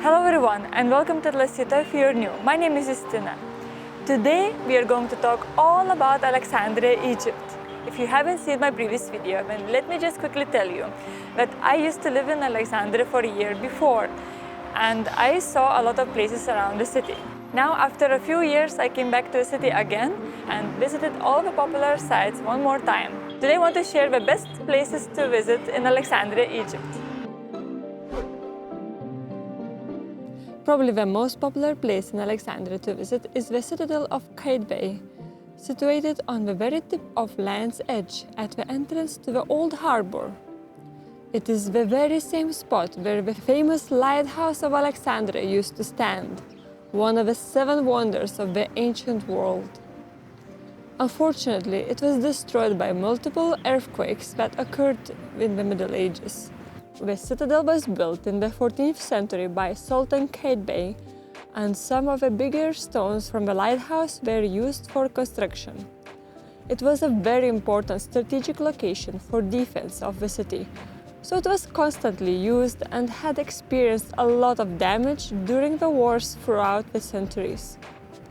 Hello everyone and welcome to the City if you're new. My name is Justina. Today we are going to talk all about Alexandria, Egypt. If you haven't seen my previous video, then let me just quickly tell you that I used to live in Alexandria for a year before and I saw a lot of places around the city. Now after a few years I came back to the city again and visited all the popular sites one more time. Today I want to share the best places to visit in Alexandria, Egypt. Probably the most popular place in Alexandria to visit is the Citadel of Qaitbay, situated on the very tip of land's edge at the entrance to the old harbor. It is the very same spot where the famous lighthouse of Alexandria used to stand, one of the 7 wonders of the ancient world. Unfortunately, it was destroyed by multiple earthquakes that occurred in the Middle Ages. The citadel was built in the 14th century by Sultan Qaitbay, and some of the bigger stones from the lighthouse were used for construction. It was a very important strategic location for defense of the city, so it was constantly used and had experienced a lot of damage during the wars throughout the centuries.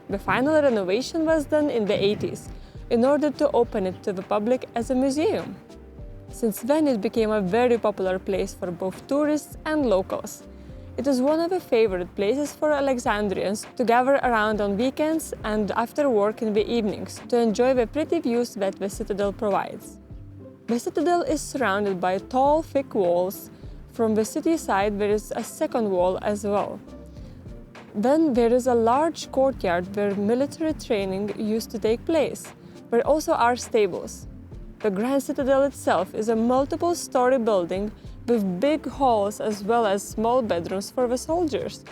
The final renovation was done in the 80s in order to open it to the public as a museum. Since then, it became a very popular place for both tourists and locals. It is one of the favorite places for Alexandrians to gather around on weekends and after work in the evenings to enjoy the pretty views that the citadel provides. The citadel is surrounded by tall, thick walls. From the city side, there is a second wall as well. Then there is a large courtyard where military training used to take place. There also are stables. The Grand Citadel itself is a multiple-story building with big halls as well as small bedrooms for the soldiers,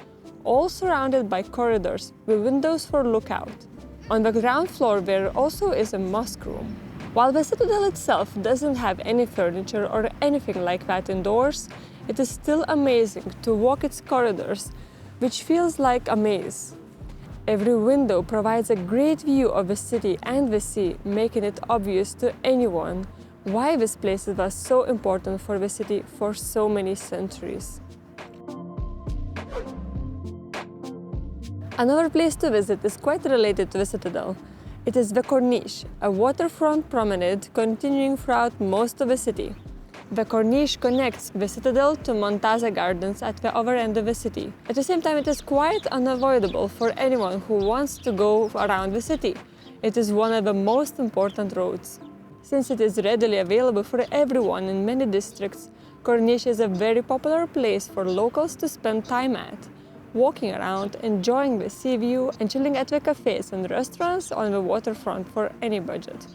all surrounded by corridors with windows for lookout. On the ground floor there also is a mosque room. While the citadel itself doesn't have any furniture or anything like that indoors, it is still amazing to walk its corridors, which feels like a maze. Every window provides a great view of the city and the sea, making it obvious to anyone why this place was so important for the city for so many centuries. Another place to visit is quite related to the citadel. It is the Corniche, a waterfront promenade continuing throughout most of the city. The Corniche connects the citadel to Montaza Gardens at the other end of the city. At the same time, it is quite unavoidable for anyone who wants to go around the city. It is one of the most important roads. Since it is readily available for everyone in many districts, Corniche is a very popular place for locals to spend time at, walking around, enjoying the sea view and chilling at the cafes and restaurants on the waterfront for any budget.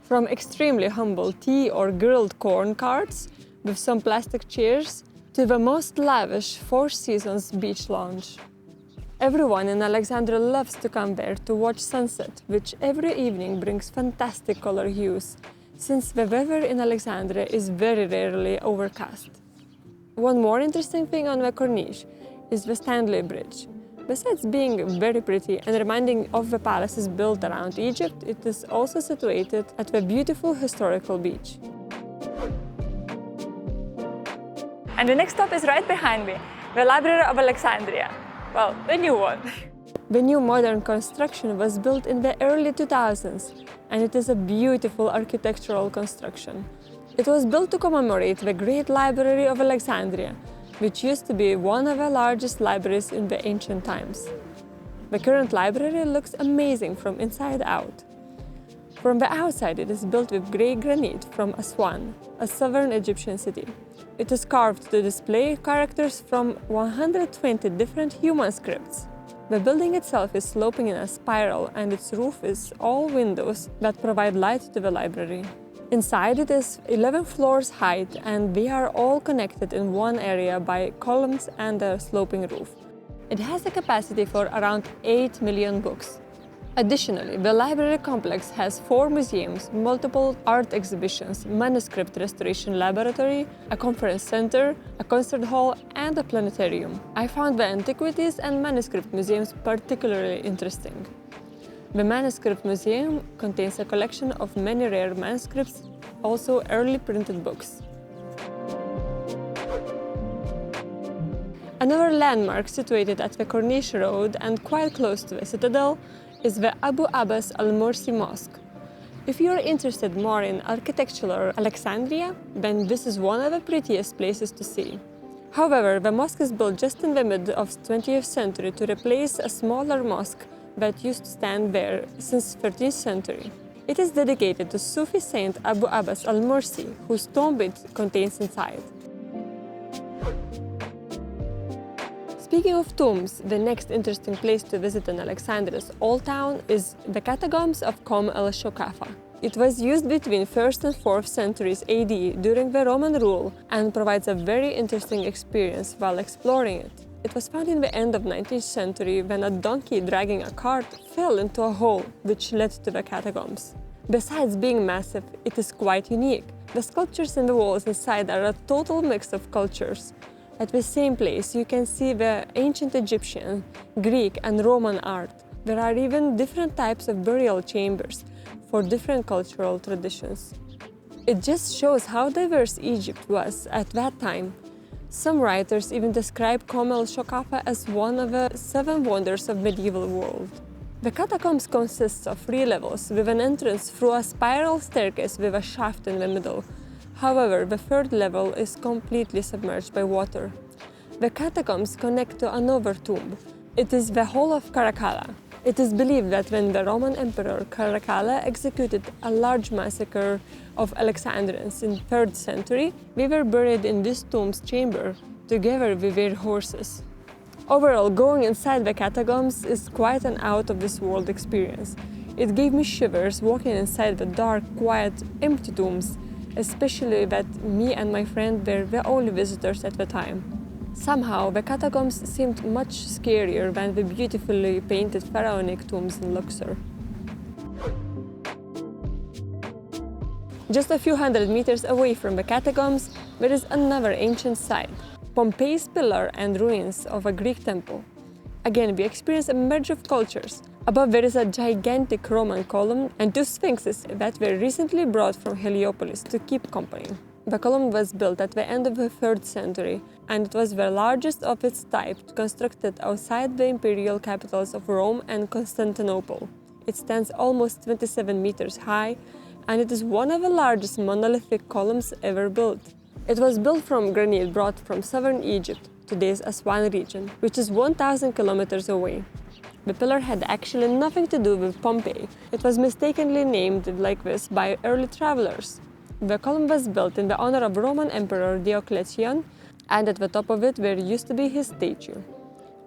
From extremely humble tea or grilled corn carts with some plastic chairs to the most lavish Four Seasons beach lounge. Everyone in Alexandria loves to come there to watch sunset, which every evening brings fantastic color hues, since the weather in Alexandria is very rarely overcast. One more interesting thing on the Corniche is the Stanley Bridge. Besides being very pretty and reminding of the palaces built around Egypt, it is also situated at the beautiful historical beach. And the next stop is right behind me, the Library of Alexandria. Well, the new one. The new modern construction was built in the early 2000s, and it is a beautiful architectural construction. It was built to commemorate the Great Library of Alexandria, which used to be one of the largest libraries in the ancient times. The current library looks amazing from inside out. From the outside, it is built with grey granite from Aswan, a southern Egyptian city. It is carved to display characters from 120 different human scripts. The building itself is sloping in a spiral, and its roof is all windows that provide light to the library. Inside it is 11 floors height, and they are all connected in one area by columns and a sloping roof. It has a capacity for around 8 million books. Additionally, the library complex has 4 museums, multiple art exhibitions, manuscript restoration laboratory, a conference center, a concert hall, and a planetarium. I found the antiquities and manuscript museums particularly interesting. The Manuscript Museum contains a collection of many rare manuscripts, also early printed books. Another landmark situated at the Corniche road and quite close to the citadel is the Abu Abbas al-Mursi Mosque. If you are interested more in architectural Alexandria, then this is one of the prettiest places to see. However, the mosque is built just in the mid of the 20th century to replace a smaller mosque that used to stand there since the 13th century. It is dedicated to Sufi saint Abu Abbas al-Mursi, whose tomb it contains inside. Speaking of tombs, the next interesting place to visit in Alexandria's Old Town is the Catacombs of Shoqafa. It was used between 1st and 4th centuries AD during the Roman rule and provides a very interesting experience while exploring it. It was found in the end of the 19th century when a donkey dragging a cart fell into a hole which led to the catacombs. Besides being massive, it is quite unique. The sculptures in the walls inside are a total mix of cultures. At the same place, you can see the ancient Egyptian, Greek and Roman art. There are even different types of burial chambers for different cultural traditions. It just shows how diverse Egypt was at that time. Some writers even describe Shoqafa as one of the 7 wonders of medieval world. The catacombs consists of 3 levels with an entrance through a spiral staircase with a shaft in the middle. However, the 3rd level is completely submerged by water. The catacombs connect to another tomb. It is the Hall of Caracalla. It is believed that when the Roman Emperor Caracalla executed a large massacre of Alexandrians in the 3rd century, they were buried in this tomb's chamber together with their horses. Overall, going inside the catacombs is quite an out-of-this-world experience. It gave me shivers walking inside the dark, quiet, empty tombs, especially that me and my friend were the only visitors at the time. Somehow, the catacombs seemed much scarier than the beautifully painted pharaonic tombs in Luxor. Just a few hundred meters away from the catacombs, there is another ancient site, Pompey's pillar and ruins of a Greek temple. Again, we experience a merge of cultures. Above there is a gigantic Roman column and 2 sphinxes that were recently brought from Heliopolis to keep company. The column was built at the end of the 3rd century, and it was the largest of its type constructed outside the imperial capitals of Rome and Constantinople. It stands almost 27 meters high, and it is one of the largest monolithic columns ever built. It was built from granite brought from southern Egypt, today's Aswan region, which is 1,000 kilometers away. The pillar had actually nothing to do with Pompey. It was mistakenly named like this by early travelers. The column was built in the honor of Roman Emperor Diocletian, and at the top of it there used to be his statue.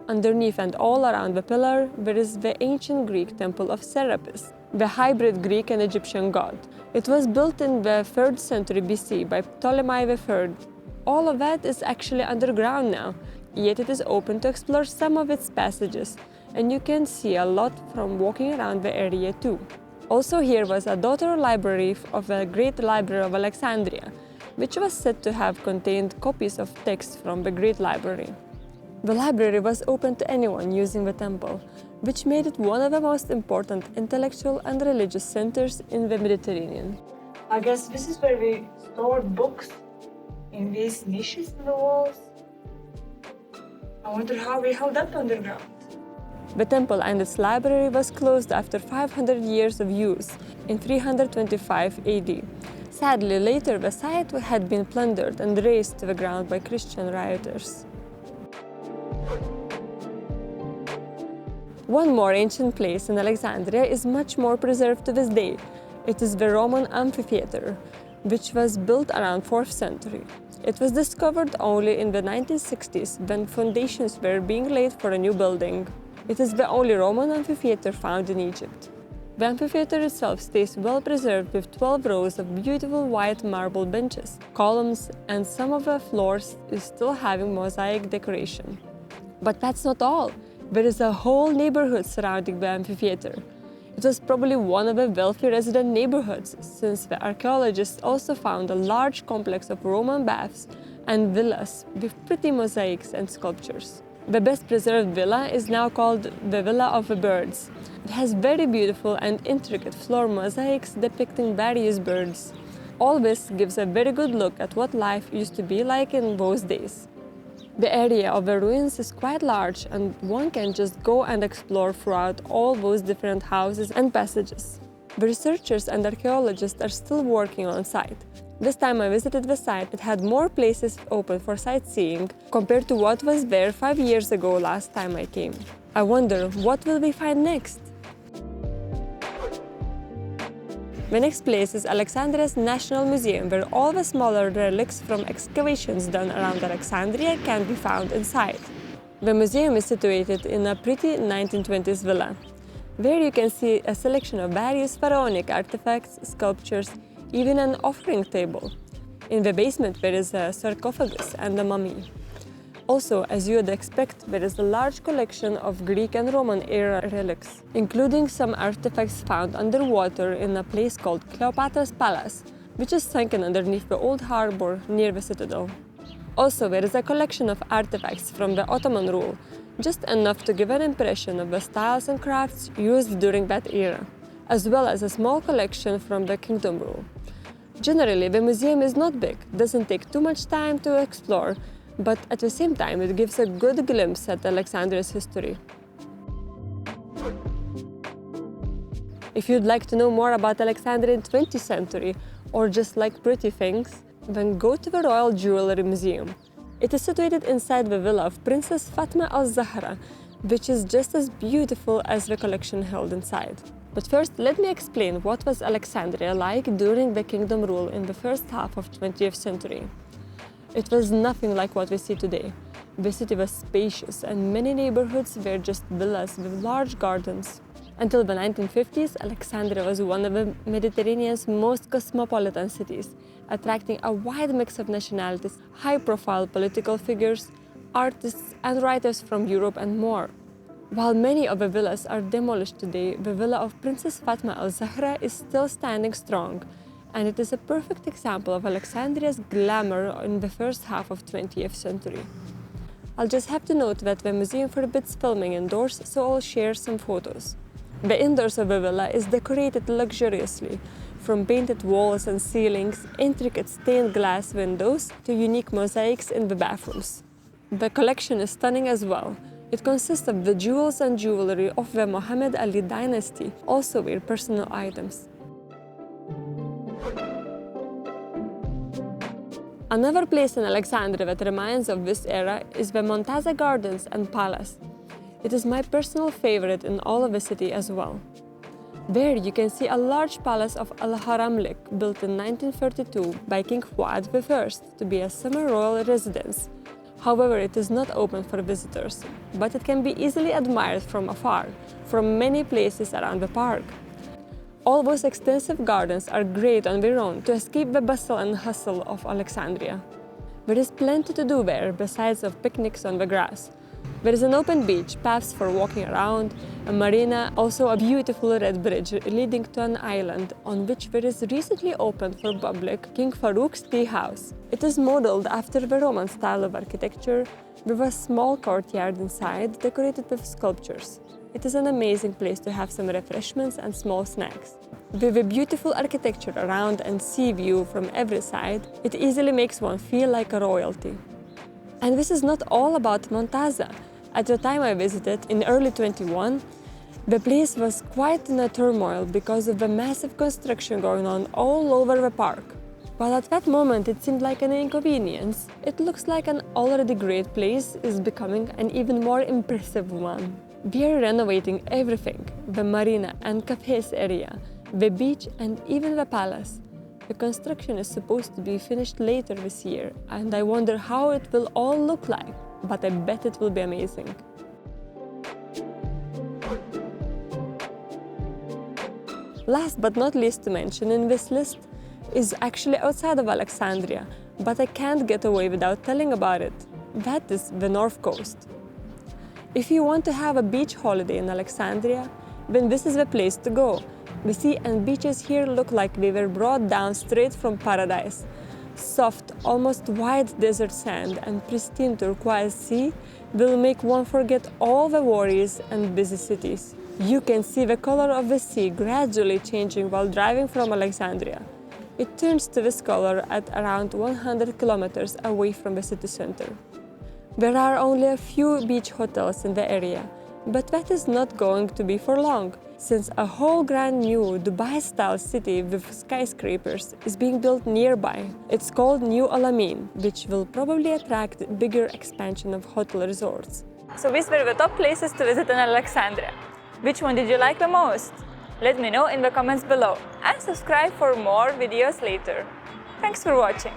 Underneath and all around the pillar there is the ancient Greek temple of Serapis, the hybrid Greek and Egyptian god. It was built in the 3rd century BC by Ptolemy III. All of that is actually underground now, yet it is open to explore some of its passages, and you can see a lot from walking around the area too. Also here was a daughter library of the Great Library of Alexandria, which was said to have contained copies of texts from the Great Library. The library was open to anyone using the temple, which made it one of the most important intellectual and religious centers in the Mediterranean. I guess this is where we stored books in these niches in the walls. I wonder how we held up underground. The temple and its library was closed after 500 years of use in 325 AD. Sadly, later the site had been plundered and razed to the ground by Christian rioters. One more ancient place in Alexandria is much more preserved to this day. It is the Roman amphitheater, which was built around 4th century. It was discovered only in the 1960s when foundations were being laid for a new building. It is the only Roman amphitheater found in Egypt. The amphitheater itself stays well preserved with 12 rows of beautiful white marble benches, columns, and some of the floors is still having mosaic decoration. But that's not all. There is a whole neighborhood surrounding the amphitheater. It was probably one of the wealthy resident neighborhoods, since the archaeologists also found a large complex of Roman baths and villas with pretty mosaics and sculptures. The best preserved villa is now called the Villa of the Birds. It has very beautiful and intricate floor mosaics depicting various birds. All this gives a very good look at what life used to be like in those days. The area of the ruins is quite large and one can just go and explore throughout all those different houses and passages. The researchers and archaeologists are still working on site. This time I visited the site, it had more places open for sightseeing compared to what was there 5 years ago last time I came. I wonder, what will we find next? The next place is Alexandria's National Museum, where all the smaller relics from excavations done around Alexandria can be found inside. The museum is situated in a pretty 1920s villa. There you can see a selection of various pharaonic artifacts, sculptures, even an offering table. In the basement there is a sarcophagus and a mummy. Also, as you would expect, there is a large collection of Greek and Roman era relics, including some artifacts found underwater in a place called Cleopatra's Palace, which is sunken underneath the old harbor near the citadel. Also, there is a collection of artifacts from the Ottoman rule, just enough to give an impression of the styles and crafts used during that era, as well as a small collection from the kingdom rule. Generally, the museum is not big, doesn't take too much time to explore, but at the same time it gives a good glimpse at Alexandria's history. If you'd like to know more about Alexandria in the 20th century, or just like pretty things, then go to the Royal Jewelry Museum. It is situated inside the villa of Princess Fatma al-Zahra, which is just as beautiful as the collection held inside. But first, let me explain what was Alexandria like during the kingdom rule in the first half of 20th century. It was nothing like what we see today. The city was spacious and many neighborhoods were just villas with large gardens. Until the 1950s, Alexandria was one of the Mediterranean's most cosmopolitan cities, attracting a wide mix of nationalities, high-profile political figures, artists and writers from Europe and more. While many of the villas are demolished today, the villa of Princess Fatma al-Zahra is still standing strong, and it is a perfect example of Alexandria's glamour in the first half of 20th century. I'll just have to note that the museum forbids filming indoors, so I'll share some photos. The indoors of the villa is decorated luxuriously, from painted walls and ceilings, intricate stained glass windows, to unique mosaics in the bathrooms. The collection is stunning as well. It consists of the jewels and jewelry of the Muhammad Ali dynasty, also their personal items. Another place in Alexandria that reminds of this era is the Montaza Gardens and Palace. It is my personal favorite in all of the city as well. There you can see a large palace of Al-Haramlik, built in 1932 by King Fuad I to be a summer royal residence. However, it is not open for visitors, but it can be easily admired from afar, from many places around the park. All those extensive gardens are great on their own to escape the bustle and hustle of Alexandria. There is plenty to do there besides of picnics on the grass. There is an open beach, paths for walking around, a marina, also a beautiful red bridge leading to an island on which there is recently opened for public King Farouk's tea house. It is modeled after the Roman style of architecture, with a small courtyard inside decorated with sculptures. It is an amazing place to have some refreshments and small snacks. With a beautiful architecture around and sea view from every side, it easily makes one feel like a royalty. And this is not all about Montaza. At the time I visited, in early 21, the place was quite in a turmoil because of the massive construction going on all over the park. While at that moment it seemed like an inconvenience, it looks like an already great place is becoming an even more impressive one. We are renovating everything, the marina and cafes area, the beach and even the palace. The construction is supposed to be finished later this year, and I wonder how it will all look like, but I bet it will be amazing. Last but not least to mention in this list is actually outside of Alexandria, but I can't get away without telling about it. That is the North Coast. If you want to have a beach holiday in Alexandria, then this is the place to go. The sea and beaches here look like they were brought down straight from paradise. Soft, almost white desert sand and pristine turquoise sea will make one forget all the worries and busy cities. You can see the color of the sea gradually changing while driving from Alexandria. It turns to this color at around 100 kilometers away from the city center. There are only a few beach hotels in the area, but that is not going to be for long, since a whole brand new Dubai-style city with skyscrapers is being built nearby. It's called New Alamein, which will probably attract bigger expansion of hotel resorts. So these were the top places to visit in Alexandria. Which one did you like the most? Let me know in the comments below and subscribe for more videos later. Thanks for watching!